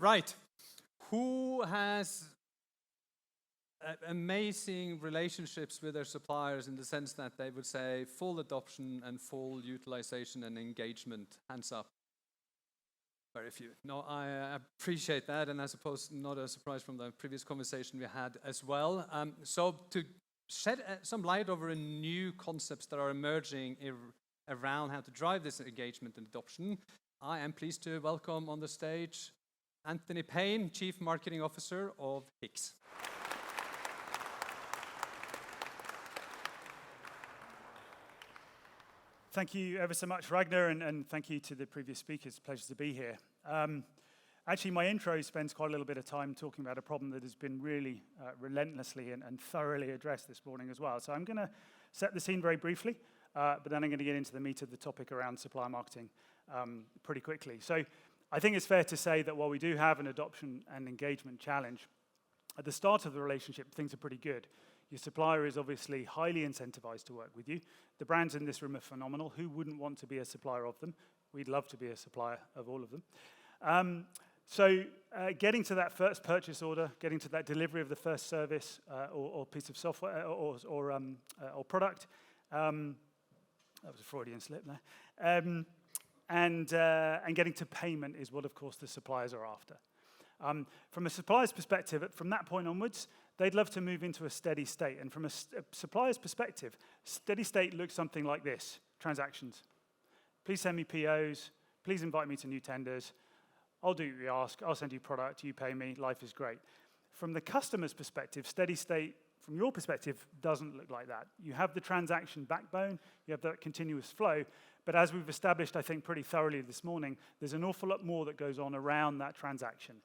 Right. Who has amazing relationships with their suppliers in the sense that they would say full adoption and full utilization and engagement? Hands up. Very few. No, I appreciate that, and I suppose not a surprise from the previous conversation we had as well. So to shed some light over new concepts that are emerging around how to drive this engagement and adoption, I am pleased to welcome on the stage Anthony Payne, Chief Marketing Officer of Hicks. Thank you ever so much, Ragnar, and thank you to the previous speakers. Pleasure to be here. Actually, my intro spends quite a little bit of time talking about a problem that has been really relentlessly and thoroughly addressed this morning as well. So I'm going to set the scene very briefly, but then I'm going to get into the meat of the topic around supplier marketing pretty quickly. So I think it's fair to say that while we do have an adoption and engagement challenge, at the start of the relationship, things are pretty good. Your supplier is obviously highly incentivized to work with you. The brands in this room are phenomenal. Who wouldn't want to be a supplier of them? We'd love to be a supplier of all of them. So getting to that first purchase order, getting to that delivery of the first service or piece of software or product, that was a Freudian slip there, and getting to payment is what, of course, the suppliers are after. From a supplier's perspective, from that point onwards, they'd love to move into a steady state. And from a supplier's perspective, steady state looks something like this: transactions. Please send me POs. Please invite me to new tenders. I'll do what you ask. I'll send you product. You pay me. Life is great. From the customer's perspective, steady state, from your perspective, doesn't look like that. You have the transaction backbone. You have that continuous flow. But as we've established, I think, pretty thoroughly this morning, there's an awful lot more that goes on around that transaction.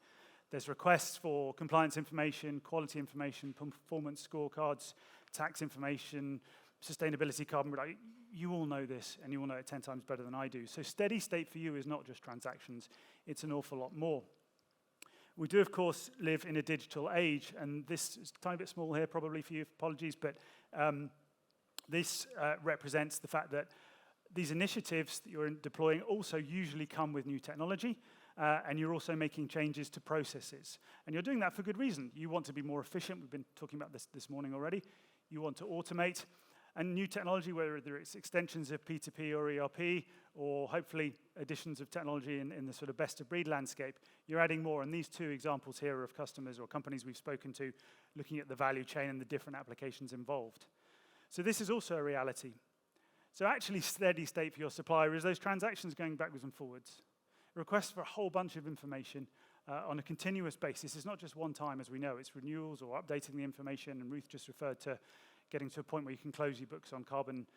There's requests for compliance information, quality information, performance scorecards, tax information, sustainability, carbon reduction. You all know this, and you all know it 10 times better than I do. So steady state for you is not just transactions. It's an awful lot more. We do, of course, live in a digital age, and this is a tiny bit small here probably for you, apologies, but this represents the fact that these initiatives that you're deploying also usually come with new technology, and you're also making changes to processes. And you're doing that for good reason. You want to be more efficient. We've been talking about this morning already. You want to automate. And new technology, whether it's extensions of P2P or ERP, or hopefully additions of technology in the sort of best-of-breed landscape, you're adding more. And these two examples here are of customers or companies we've spoken to looking at the value chain and the different applications involved. So this is also a reality. So actually, steady state for your supplier is those transactions going backwards and forwards. Requests for a whole bunch of information on a continuous basis. It's not just one time, as we know. It's renewals or updating the information. And Ruth just referred to getting to a point where you can close your books on carbon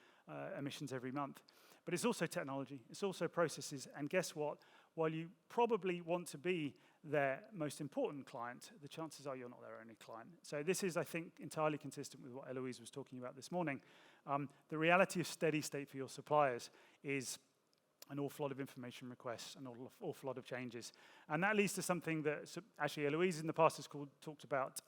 emissions every month. But it's also technology. It's also processes. And guess what? While you probably want to be their most important client, the chances are you're not their only client. So this is, I think, entirely consistent with what Eloise was talking about this morning. The reality of steady state for your suppliers is an awful lot of information requests, an awful lot of changes. And that leads to something that actually Eloise in the past has talked about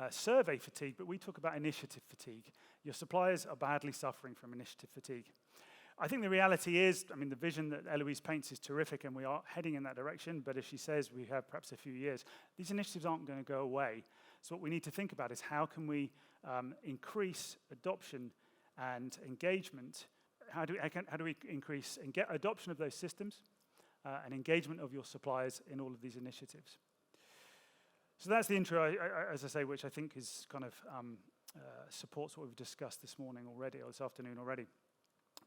survey fatigue, but we talk about initiative fatigue. Your suppliers are badly suffering from initiative fatigue. I think the reality is, the vision that Eloise paints is terrific, and we are heading in that direction, but as she says, we have perhaps a few years. These initiatives aren't going to go away. So what we need to think about is how can we increase adoption and engagement. How do we increase and get adoption of those systems and engagement of your suppliers in all of these initiatives? So that's the intro, as I say, which I think is kind of supports what we've discussed this morning already, or this afternoon already.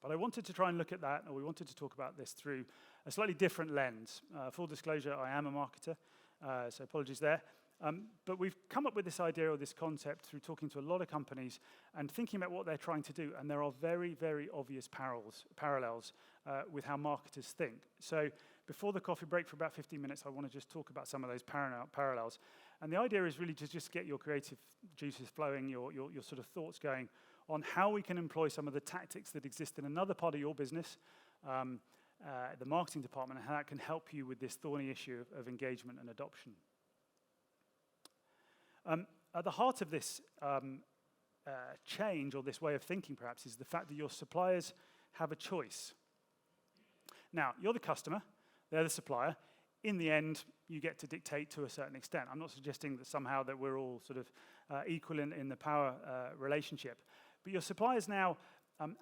But I wanted to try and look at that, or we wanted to talk about this through a slightly different lens. Full disclosure, I am a marketer, so apologies there. But we've come up with this idea or this concept through talking to a lot of companies and thinking about what they're trying to do. And there are very, very obvious parallels with how marketers think. So before the coffee break for about 15 minutes, I want to just talk about some of those parallels. And the idea is really to just get your creative juices flowing, your sort of thoughts going on how we can employ some of the tactics that exist in another part of your business, the marketing department, and how that can help you with this thorny issue of engagement and adoption. At the heart of this change, or this way of thinking perhaps, is the fact that your suppliers have a choice. Now, you're the customer, they're the supplier. in the end, you get to dictate to a certain extent. I'm not suggesting that somehow that we're all sort of equal in the power relationship. But your suppliers now,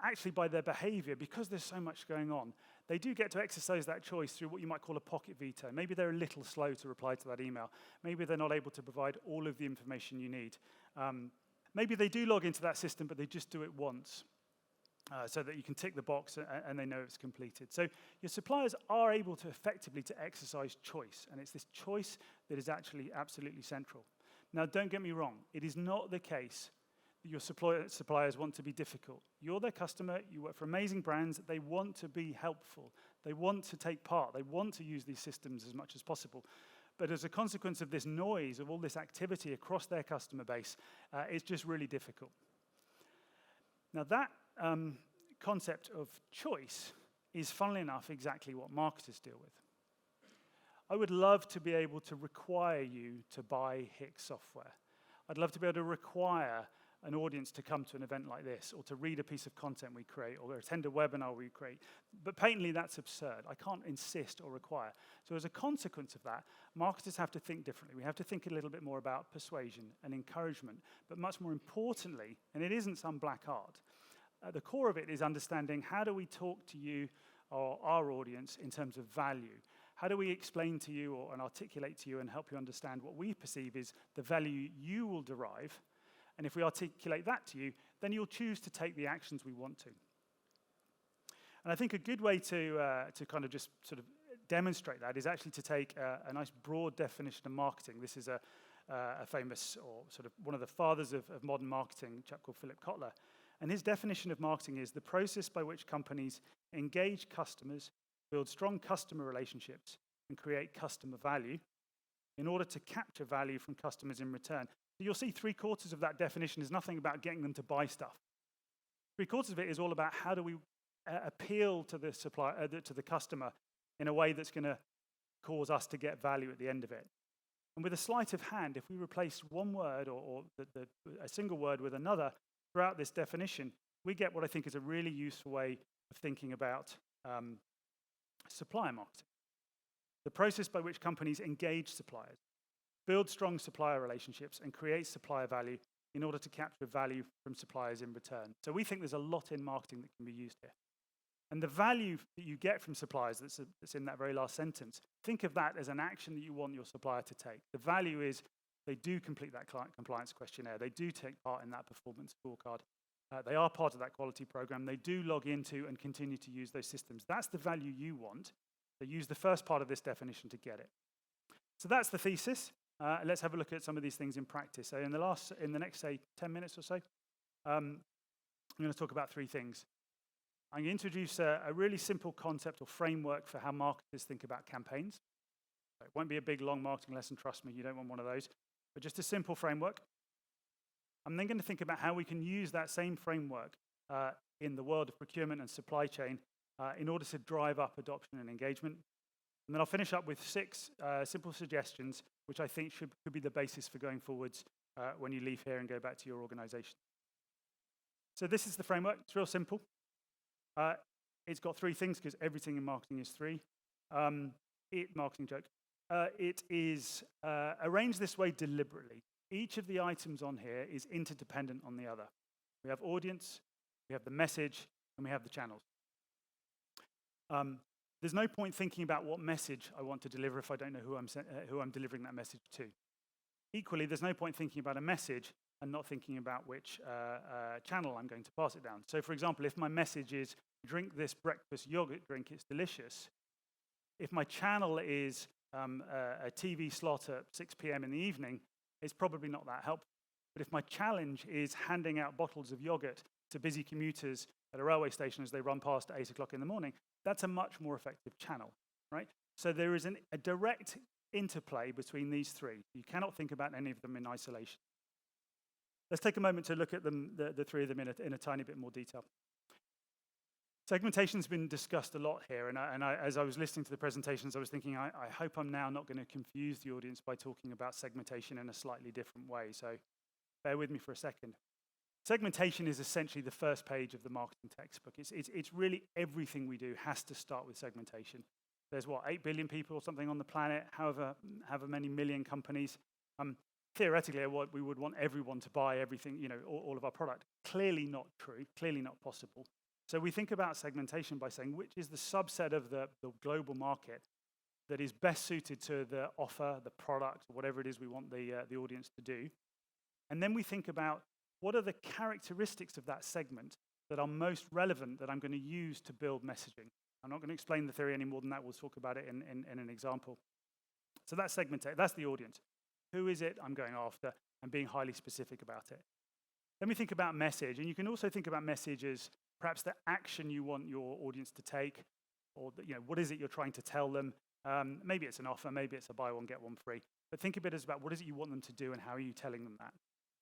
actually by their behavior, because there's so much going on, they do get to exercise that choice through what you might call a pocket veto. Maybe they're a little slow to reply to that email. Maybe they're not able to provide all of the information you need. Maybe they do log into that system, but they just do it once. So that you can tick the box and they know it's completed. So your suppliers are able to effectively to exercise choice, and it's this choice that is actually absolutely central. Now, don't get me wrong. It is not the case that your suppliers want to be difficult. You're their customer. You work for amazing brands. They want to be helpful. They want to take part. They want to use these systems as much as possible. But as a consequence of this noise, of all this activity across their customer base, it's just really difficult. Now, that concept of choice is, funnily enough, exactly what marketers deal with. I would love to be able to require you to buy HIX software. I'd love to be able to require an audience to come to an event like this, or to read a piece of content we create, or attend a webinar we create. But patently, that's absurd. I can't insist or require. So as a consequence of that, marketers have to think differently. We have to think a little bit more about persuasion and encouragement, but much more importantly, and it isn't some black art, the core of it is understanding how do we talk to you or our audience in terms of value? How do we explain to you and articulate to you and help you understand what we perceive is the value you will derive? And if we articulate that to you, then you'll choose to take the actions we want to. And I think a good way to kind of just sort of demonstrate that is actually to take a nice broad definition of marketing. This is a famous, or sort of one of the fathers of modern marketing, a chap called Philip Kotler. And his definition of marketing is the process by which companies engage customers, build strong customer relationships, and create customer value in order to capture value from customers in return. So you'll see 3/4 of that definition is nothing about getting them to buy stuff. 3/4 of it is all about how do we appeal to the supplier, to the customer in a way that's going to cause us to get value at the end of it. And with a sleight of hand, if we replace one word or a single word with another throughout this definition, we get what I think is a really useful way of thinking about supplier marketing. The process by which companies engage suppliers, build strong supplier relationships, and create supplier value in order to capture value from suppliers in return. So we think there's a lot in marketing that can be used here. And the value that you get from suppliers that's in that very last sentence, think of that as an action that you want your supplier to take. The value is they do complete that client compliance questionnaire. They do take part in that performance scorecard. They are part of that quality program. They do log into and continue to use those systems. That's the value you want. So use the first part of this definition to get it. So that's the thesis. Let's have a look at some of these things in practice. So in the next, say, 10 minutes or so, I'm going to talk about 3 things. I'm going to introduce a really simple concept or framework for how marketers think about campaigns. It won't be a big, long marketing lesson, trust me, you don't want one of those, but just a simple framework. I'm then going to think about how we can use that same framework in the world of procurement and supply chain in order to drive up adoption and engagement. And then I'll finish up with 6 simple suggestions, which I think could be the basis for going forwards when you leave here and go back to your organization. So this is the framework. It's real simple. It's got 3 things because everything in marketing is 3. Marketing joke. It is arranged this way deliberately. Each of the items on here is interdependent on the other. We have audience, we have the message, and we have the channels. There's no point thinking about what message I want to deliver if I don't know who I'm delivering that message to. Equally, there's no point thinking about a message and not thinking about which channel I'm going to pass it down. So for example, if my message is, drink this breakfast yogurt drink, it's delicious. If my channel is a TV slot at 6 p.m. in the evening, it's probably not that helpful. But if my challenge is handing out bottles of yogurt to busy commuters at a railway station as they run past at 8 o'clock in the morning, that's a much more effective channel, right? So there is a direct interplay between these 3. You cannot think about any of them in isolation. Let's take a moment to look at them, the 3 of them in a tiny bit more detail. Segmentation's been discussed a lot here, and as I was listening to the presentations, I was thinking, I hope I'm now not going to confuse the audience by talking about segmentation in a slightly different way, so bear with me for a second. Segmentation is essentially the first page of the marketing textbook. It's really everything we do has to start with segmentation. There's what, 8 billion people or something on the planet, however many million companies. Theoretically, we would want everyone to buy everything, all of our product. Clearly not true, clearly not possible. So we think about segmentation by saying which is the subset of the global market that is best suited to the offer, the product, whatever it is we want the audience to do. And then we think about what are the characteristics of that segment that are most relevant that I'm going to use to build messaging. I'm not going to explain the theory any more than that. We'll talk about it in an example. So that's segmentation. That's the audience. Who is it I'm going after and being highly specific about it. Then we think about message. And you can also think about message as perhaps the action you want your audience to take, or what is it you're trying to tell them. Maybe it's an offer, maybe it's a buy one, get one free. But think of it as about what is it you want them to do and how are you telling them that.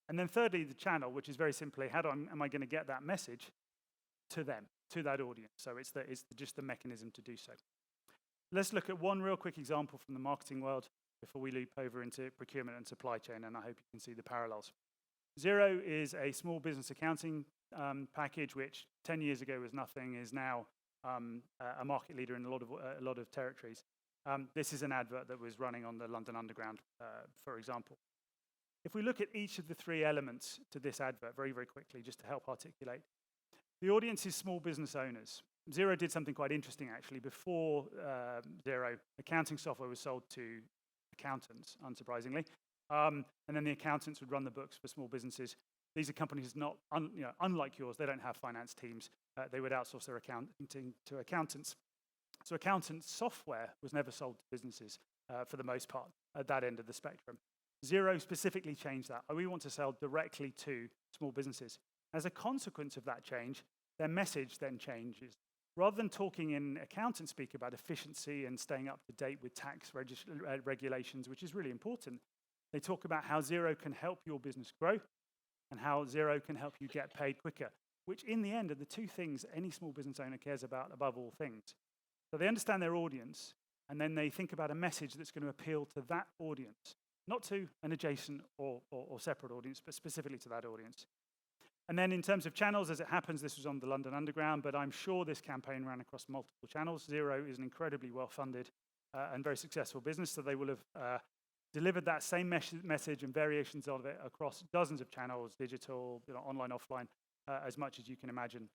And then thirdly, the channel, which is very simply, am I going to get that message to them, to that audience? So it's just the mechanism to do so. Let's look at one real quick example from the marketing world before we loop over into procurement and supply chain, and I hope you can see the parallels. Xero is a small business accounting package, which 10 years ago was nothing, is now a market leader in a lot of territories. This is an advert that was running on the London Underground, for example. If we look at each of the three elements to this advert very, very quickly, just to help articulate, the audience is small business owners. Xero did something quite interesting, actually. Before Xero, accounting software was sold to accountants, unsurprisingly. And then the accountants would run the books for small businesses. These are companies unlike yours. They don't have finance teams. They would outsource their accounting to accountants. So accountant software was never sold to businesses for the most part at that end of the spectrum. Xero specifically changed that. We want to sell directly to small businesses. As a consequence of that change, their message then changes. Rather than talking in accountant speak about efficiency and staying up to date with tax regulations, which is really important, they talk about how Xero can help your business grow and how Xero can help you get paid quicker, which in the end are the two things any small business owner cares about above all things. So they understand their audience, and then they think about a message that's going to appeal to that audience, not to an adjacent or separate audience, but specifically to that audience. And then in terms of channels, as it happens, this was on the London Underground, but I'm sure this campaign ran across multiple channels. Xero is an incredibly well-funded and very successful business, so they will have delivered that same message and variations of it across dozens of channels, digital, online, offline, as much as you can imagine.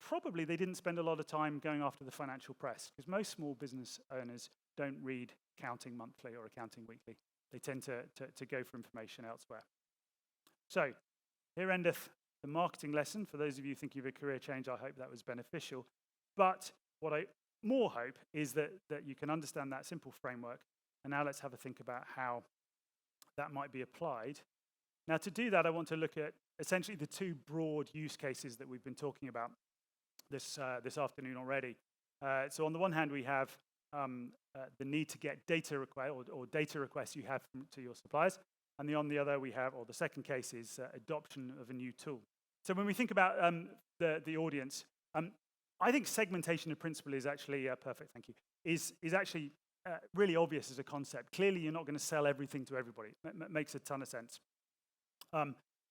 Probably they didn't spend a lot of time going after the financial press, because most small business owners don't read Accounting Monthly or Accounting Weekly. They tend to go for information elsewhere. So here endeth the marketing lesson. For those of you thinking of a career change, I hope that was beneficial. But what I more hope is that you can understand that simple framework. And now let's have a think about how that might be applied. Now, to do that, I want to look at essentially the two broad use cases that we've been talking about this afternoon already. So on the one hand, we have the need to get data requests or data requests you have to your suppliers. And on the other, we have, or the second case is adoption of a new tool. So when we think about the audience, I think segmentation in principle is actually, perfect, thank you, is actually really obvious as a concept. Clearly, you're not going to sell everything to everybody. Makes a ton of sense.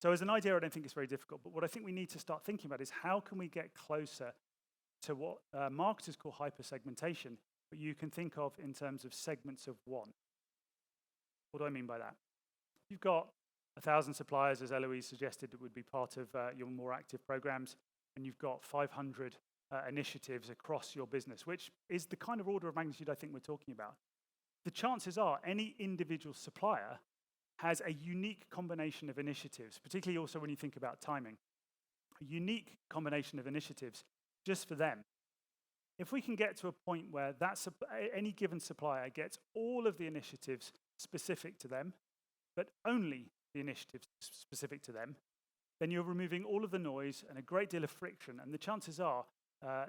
So as an idea, I don't think it's very difficult. But what I think we need to start thinking about is how can we get closer to what marketers call hyper-segmentation, but you can think of in terms of segments of one. What do I mean by that? You've got 1,000 suppliers, as Eloise suggested, that would be part of your more active programs, and you've got 500 initiatives across your business, which is the kind of order of magnitude I think we're talking about. The chances are any individual supplier has a unique combination of initiatives, particularly also when you think about timing, a unique combination of initiatives just for them. If we can get to a point where any given supplier gets all of the initiatives specific to them, but only the initiatives specific to them, then you're removing all of the noise and a great deal of friction, and the chances are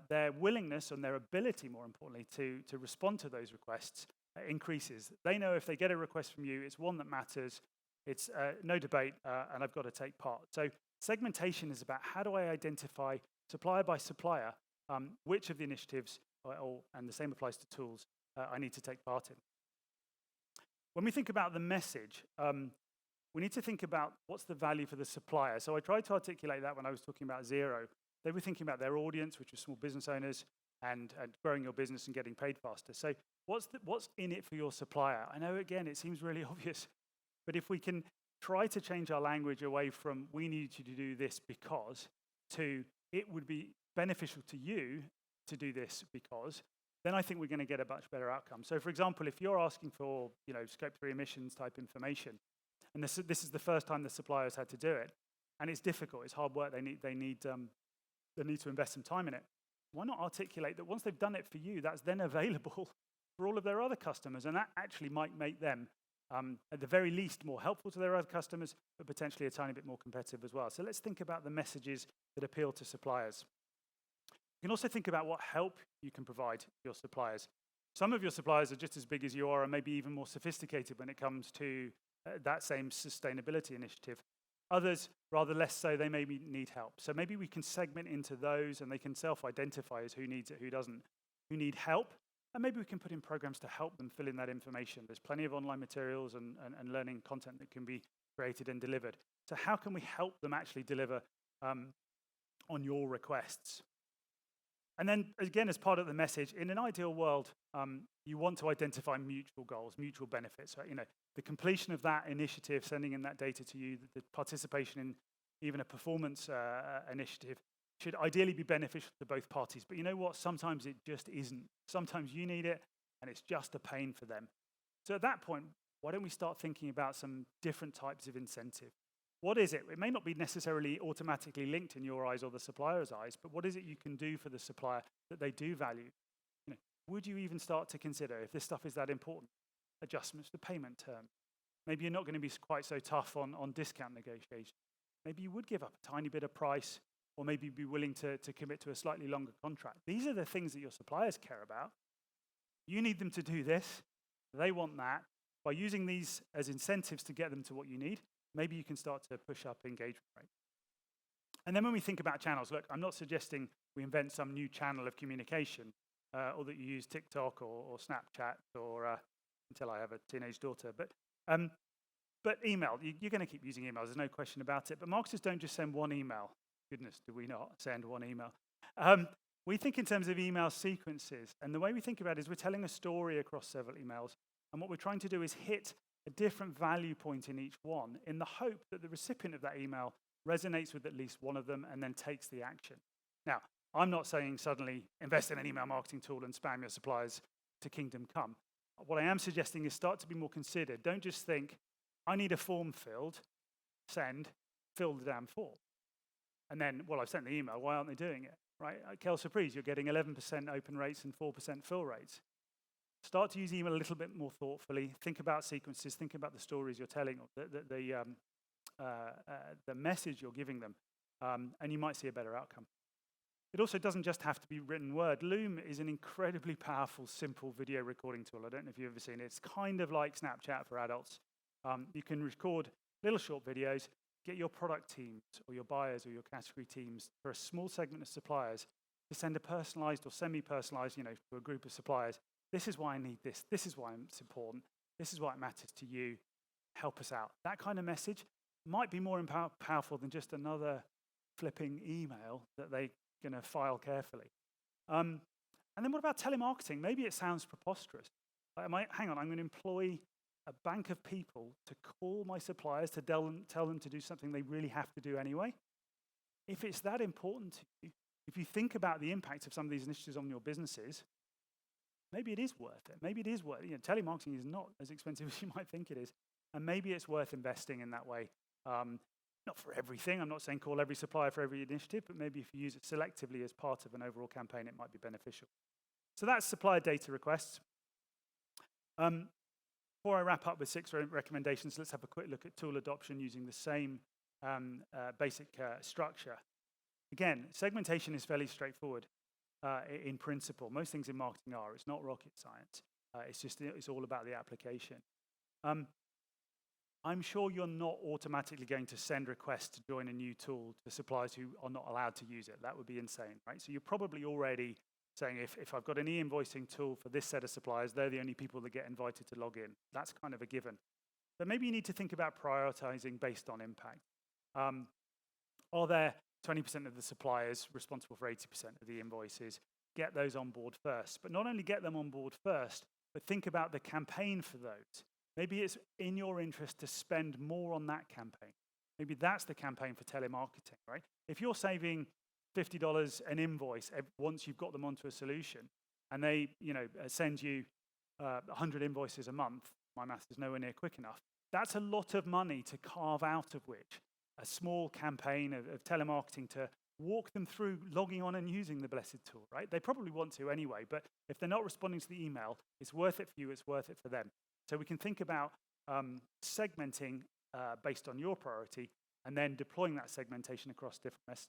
their willingness and their ability, more importantly, to respond to those requests increases. They know if they get a request from you, it's one that matters, it's no debate, and I've got to take part. So segmentation is about how do I identify supplier by supplier which of the initiatives, and the same applies to tools, I need to take part in. When we think about the message, we need to think about what's the value for the supplier. So I tried to articulate that when I was talking about Xero. They were thinking about their audience, which was small business owners. and growing your business and getting paid faster. So what's in it for your supplier? I know, again, it seems really obvious, but if we can try to change our language away from we need you to do this because to it would be beneficial to you to do this because, then I think we're going to get a much better outcome. So for example, if you're asking for scope 3 emissions type information, and this is the first time the supplier's had to do it, and it's difficult, it's hard work, they need to invest some time in it. Why not articulate that once they've done it for you, that's then available for all of their other customers, and that actually might make them, at the very least, more helpful to their other customers, but potentially a tiny bit more competitive as well. So let's think about the messages that appeal to suppliers. You can also think about what help you can provide your suppliers. Some of your suppliers are just as big as you are and maybe even more sophisticated when it comes to that same sustainability initiative. Others, rather less so, they maybe need help. So maybe we can segment into those and they can self-identify as who needs it, who doesn't, who need help. And maybe we can put in programs to help them fill in that information. There's plenty of online materials and learning content that can be created and delivered. So how can we help them actually deliver on your requests? And then, again, as part of the message, in an ideal world, you want to identify mutual goals, mutual benefits. Right? The completion of that initiative, sending in that data to you, the participation in even a performance initiative should ideally be beneficial to both parties. But you know what? Sometimes it just isn't. Sometimes you need it, and it's just a pain for them. So at that point, why don't we start thinking about some different types of incentive? What is it? It may not be necessarily automatically linked in your eyes or the supplier's eyes, but what is it you can do for the supplier that they do value? Would you even start to consider, if this stuff is that important, adjustments to payment terms? Maybe you're not going to be quite so tough on discount negotiation. Maybe you would give up a tiny bit of price, or maybe be willing to commit to a slightly longer contract. These are the things that your suppliers care about. You need them to do this. They want that. By using these as incentives to get them to what you need, maybe you can start to push up engagement rate. And then when we think about channels, look, I'm not suggesting we invent some new channel of communication, or that you use TikTok or Snapchat or until I have a teenage daughter. But email, you're going to keep using emails, there's no question about it. But marketers don't just send one email. Goodness, do we not send one email? We think in terms of email sequences. And the way we think about it is we're telling a story across several emails. And what we're trying to do is hit a different value point in each one in the hope that the recipient of that email resonates with at least one of them and then takes the action. Now, I'm not saying suddenly invest in an email marketing tool and spam your suppliers to kingdom come. What I am suggesting is start to be more considered. Don't just think, I need a form filled, send, fill the damn form. And then, well, I've sent the email, why aren't they doing it? Right? Quelle surprise, you're getting 11% open rates and 4% fill rates. Start to use email a little bit more thoughtfully. Think about sequences. Think about the stories you're telling, the message you're giving them, and you might see a better outcome. It also doesn't just have to be written word. Loom is an incredibly powerful, simple video recording tool. I don't know if you've ever seen it. It's kind of like Snapchat for adults. You can record little short videos, get your product teams or your buyers or your category teams for a small segment of suppliers to send a personalized or semi-personalized, to a group of suppliers. This is why I need this. This is why it's important. This is why it matters to you. Help us out. That kind of message might be more powerful than just another flipping email that they're going to file carefully. And then what about telemarketing? Maybe it sounds preposterous. Hang on, I'm going to employ a bank of people to call my suppliers to tell them to do something they really have to do anyway. If it's that important to you, if you think about the impact of some of these initiatives on your businesses, maybe it is worth it. Maybe it is worth it. Telemarketing is not as expensive as you might think it is. And maybe it's worth investing in that way. Not for everything. I'm not saying call every supplier for every initiative, but maybe if you use it selectively as part of an overall campaign, it might be beneficial. So that's supplier data requests. Before I wrap up with 6 recommendations, let's have a quick look at tool adoption using the same basic structure. Again, segmentation is fairly straightforward in principle. Most things in marketing are. It's not rocket science. It's all about the application. I'm sure you're not automatically going to send requests to join a new tool to suppliers who are not allowed to use it. That would be insane, right? So you're probably already saying if I've got an e-invoicing tool for this set of suppliers, they're the only people that get invited to log in. That's kind of a given. But maybe you need to think about prioritizing based on impact. Are there 20% of the suppliers responsible for 80% of the invoices? get those on board first. But not only get them on board first, but think about the campaign for those. Maybe it's in your interest to spend more on that campaign. Maybe that's the campaign for telemarketing, right? If you're saving $50 an invoice once you've got them onto a solution, and they, send you 100 invoices a month, my math is nowhere near quick enough. That's a lot of money to carve out of which a small campaign of telemarketing to walk them through logging on and using the blessed tool, right? They probably want to anyway, but if they're not responding to the email, it's worth it for you, it's worth it for them. So we can think about segmenting based on your priority and then deploying that segmentation across different messages.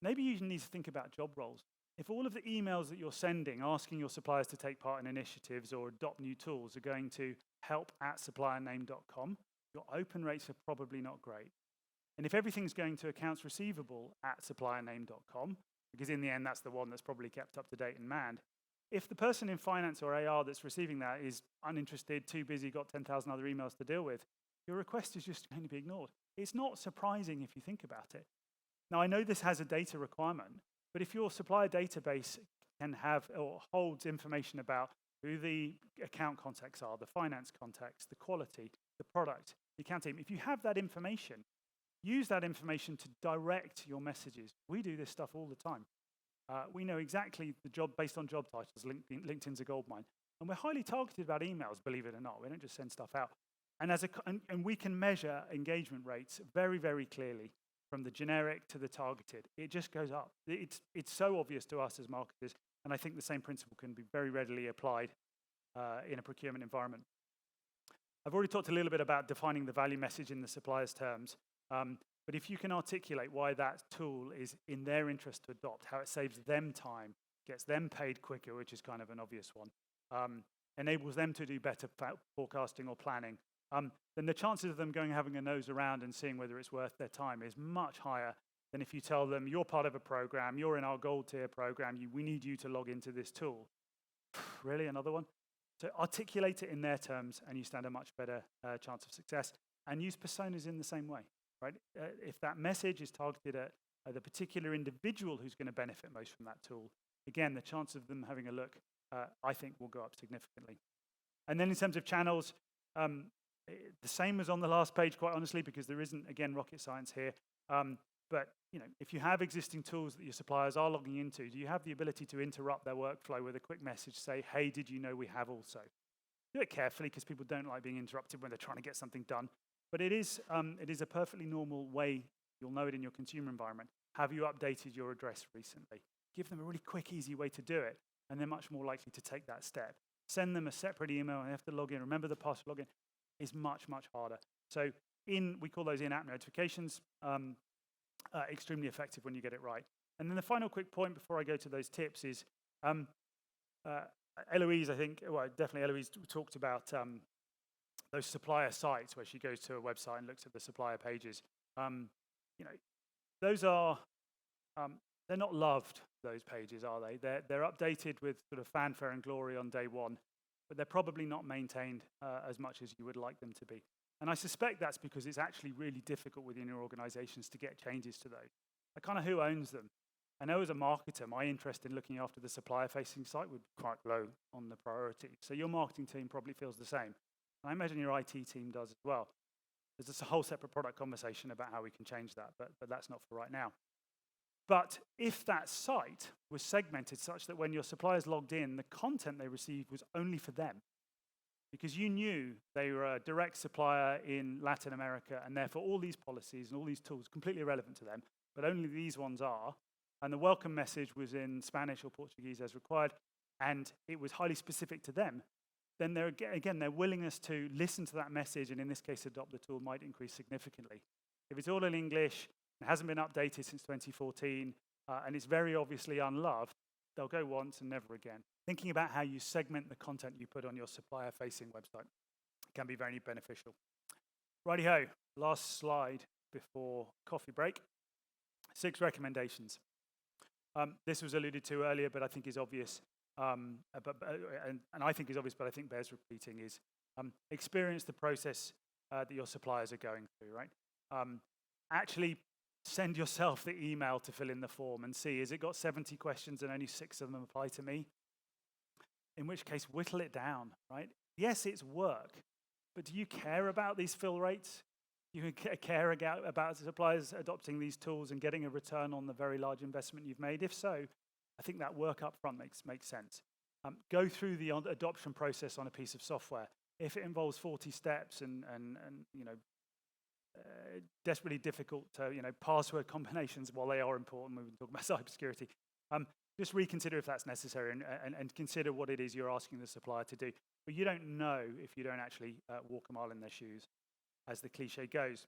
Maybe you need to think about job roles. If all of the emails that you're sending asking your suppliers to take part in initiatives or adopt new tools are going to help@suppliername.com, your open rates are probably not great. And if everything's going to accounts receivable at suppliername.com, because in the end that's the one that's probably kept up to date and manned, if the person in finance or AR that's receiving that is uninterested, too busy, got 10,000 other emails to deal with, your request is just going to be ignored. It's not surprising if you think about it. Now, I know this has a data requirement, but if your supplier database can have or holds information about who the account contacts are, the finance contacts, the quality, the product, the account team, if you have that information, use that information to direct your messages. We do this stuff all the time. We know exactly the job based on job titles. LinkedIn's a goldmine. And we're highly targeted about emails, believe it or not. We don't just send stuff out. And we can measure engagement rates very, very clearly from the generic to the targeted. It just goes up. It's so obvious to us as marketers, and I think the same principle can be very readily applied in a procurement environment. I've already talked a little bit about defining the value message in the supplier's terms, but if you can articulate why that tool is in their interest to adopt, how it saves them time, gets them paid quicker, which is kind of an obvious one, enables them to do better forecasting or planning, then the chances of them having a nose around and seeing whether it's worth their time is much higher than if you tell them, you're part of a program, you're in our gold tier program, we need you to log into this tool. Really, another one? So articulate it in their terms and you stand a much better chance of success. And use personas in the same way, right? If that message is targeted at the particular individual who's going to benefit most from that tool, again, the chance of them having a look, I think, will go up significantly. And then in terms of channels, the same as on the last page, quite honestly, because there isn't, again, rocket science here. But if you have existing tools that your suppliers are logging into, do you have the ability to interrupt their workflow with a quick message, say, hey, did you know we have also? Do it carefully, because people don't like being interrupted when they're trying to get something done. But it is a perfectly normal way, you'll know it in your consumer environment. Have you updated your address recently? Give them a really quick, easy way to do it, and they're much more likely to take that step. Send them a separate email, and they have to log in. Remember the password login is much, much harder. So we call those in-app notifications, extremely effective when you get it right. And then the final quick point before I go to those tips is, Eloise, I think, well, definitely Eloise talked about those supplier sites where she goes to a website and looks at the supplier pages. Those are, they're not loved, those pages, are they? They're updated with sort of fanfare and glory on day one, but they're probably not maintained as much as you would like them to be. And I suspect that's because it's actually really difficult within your organizations to get changes to those. Kind of who owns them? I know as a marketer, my interest in looking after the supplier-facing site would be quite low on the priority. So your marketing team probably feels the same. And I imagine your IT team does as well. There's just a whole separate product conversation about how we can change that, but that's not for right now. But if that site was segmented such that when your suppliers logged in, the content they received was only for them, because you knew they were a direct supplier in Latin America, and therefore all these policies and all these tools completely irrelevant to them, but only these ones are, and the welcome message was in Spanish or Portuguese as required, and it was highly specific to them, then their willingness to listen to that message, and in this case adopt the tool, might increase significantly. If it's all in English, it hasn't been updated since 2014, and it's very obviously unloved, they'll go once and never again. Thinking about how you segment the content you put on your supplier-facing website can be very beneficial. Righty-ho, last slide before coffee break. 6 recommendations. This was alluded to earlier, but I think is obvious. And I think is obvious, but I think bears repeating, is experience the process that your suppliers are going through, right? Actually send yourself the email to fill in the form and see, has it got 70 questions and only 6 of them apply to me? In which case, whittle it down, right? Yes, it's work, but do you care about these fill rates? You care about suppliers adopting these tools and getting a return on the very large investment you've made? If so, I think that work up front makes sense. Go through the adoption process on a piece of software. If it involves 40 steps and desperately difficult password combinations, while they are important, we've been talking about cybersecurity, just reconsider if that's necessary and consider what it is you're asking the supplier to do. But you don't know if you don't actually walk a mile in their shoes, as the cliche goes.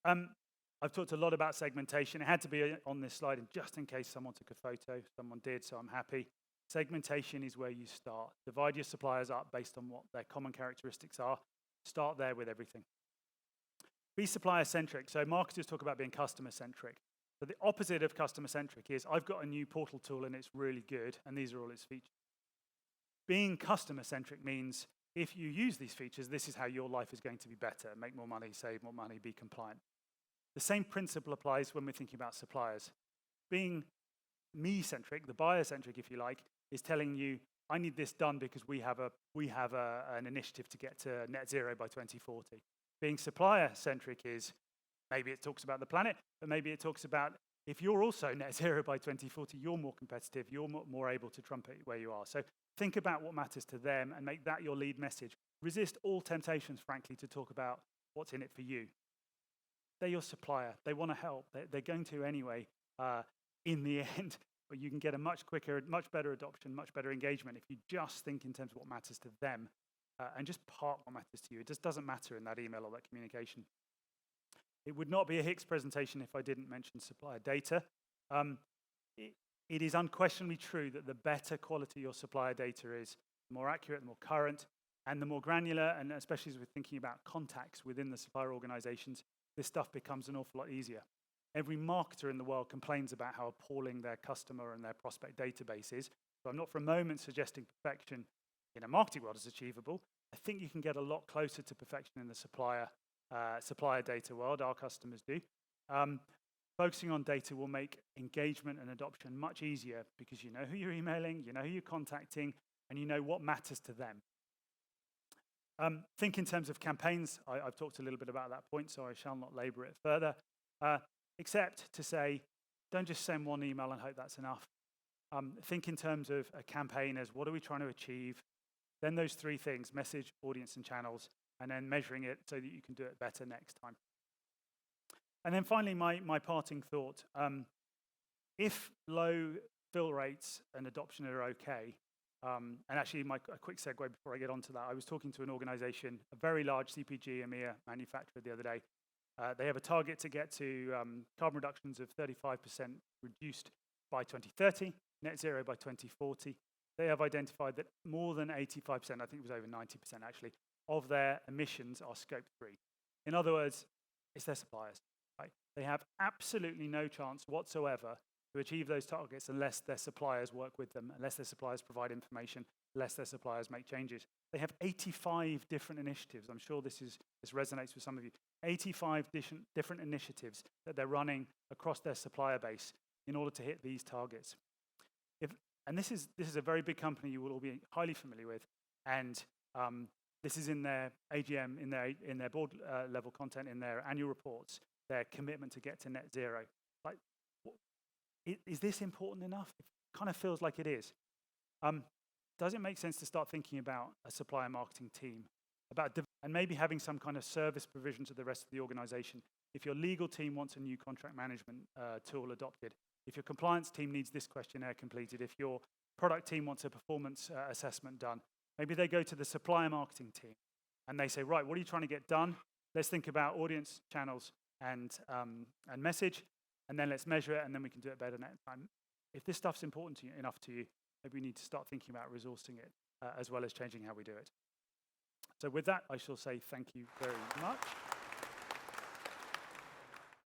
I've talked a lot about segmentation. It had to be on this slide, and just in case someone took a photo, someone did, so I'm happy. Segmentation is where you start. Divide your suppliers up based on what their common characteristics are. Start there with everything. Be supplier-centric. So marketers talk about being customer-centric. So the opposite of customer-centric is, I've got a new portal tool and it's really good, and these are all its features. Being customer-centric means, if you use these features, this is how your life is going to be better. Make more money, save more money, be compliant. The same principle applies when we're thinking about suppliers. Being me-centric, the buyer-centric, if you like, is telling you, I need this done because we have an initiative to get to net zero by 2040. Being supplier-centric is, maybe it talks about the planet, but maybe it talks about, if you're also net zero by 2040, you're more competitive, you're more able to trumpet where you are. So think about what matters to them and make that your lead message. Resist all temptations, frankly, to talk about what's in it for you. They're your supplier. They want to help. They're going to anyway in the end, but you can get a much quicker, much better adoption, much better engagement if you just think in terms of what matters to them and just park what matters to you. It just doesn't matter in that email or that communication. It would not be a Hicks presentation if I didn't mention supplier data. It is unquestionably true that the better quality your supplier data is, the more accurate, the more current, and the more granular, and especially as we're thinking about contacts within the supplier organizations, this stuff becomes an awful lot easier. Every marketer in the world complains about how appalling their customer and their prospect database is. So I'm not for a moment suggesting perfection in a marketing world is achievable. I think you can get a lot closer to perfection in the supplier data world. Our customers do. Focusing on data will make engagement and adoption much easier because you know who you're emailing, you know who you're contacting, and you know what matters to them. Think in terms of campaigns. I've talked a little bit about that point, so I shall not labor it further, except to say, don't just send one email and hope that's enough. Think in terms of a campaign as, what are we trying to achieve? Then those 3 things, message, audience, and channels, and then measuring it so that you can do it better next time. And then finally, my parting thought. If low fill rates and adoption are okay, and actually a quick segue before I get onto that, I was talking to an organization, a very large CPG EMEA manufacturer the other day. They have a target to get to carbon reductions of 35% reduced by 2030, net zero by 2040. They have identified that more than 85%, I think it was over 90% actually, of their emissions are scope 3. In other words, it's their suppliers. Right? They have absolutely no chance whatsoever to achieve those targets unless their suppliers work with them, unless their suppliers provide information, unless their suppliers make changes. They have 85 different initiatives. I'm sure this resonates with some of you. 85 different initiatives that they're running across their supplier base in order to hit these targets. And this is a very big company you will all be highly familiar with, and this is in their AGM, in their board level content, in their annual reports, their commitment to get to net zero. Like, is this important enough? It kind of feels like it is. Does it make sense to start thinking about a supplier marketing team, and maybe having some kind of service provision to the rest of the organization? If your legal team wants a new contract management tool adopted, if your compliance team needs this questionnaire completed, if your product team wants a performance assessment done, maybe they go to the supplier marketing team and they say, right, what are you trying to get done? Let's think about audience, channels, and message, and then let's measure it, and then we can do it better next time. If this stuff's important to you, enough to you, maybe we need to start thinking about resourcing it as well as changing how we do it. So with that, I shall say thank you very much.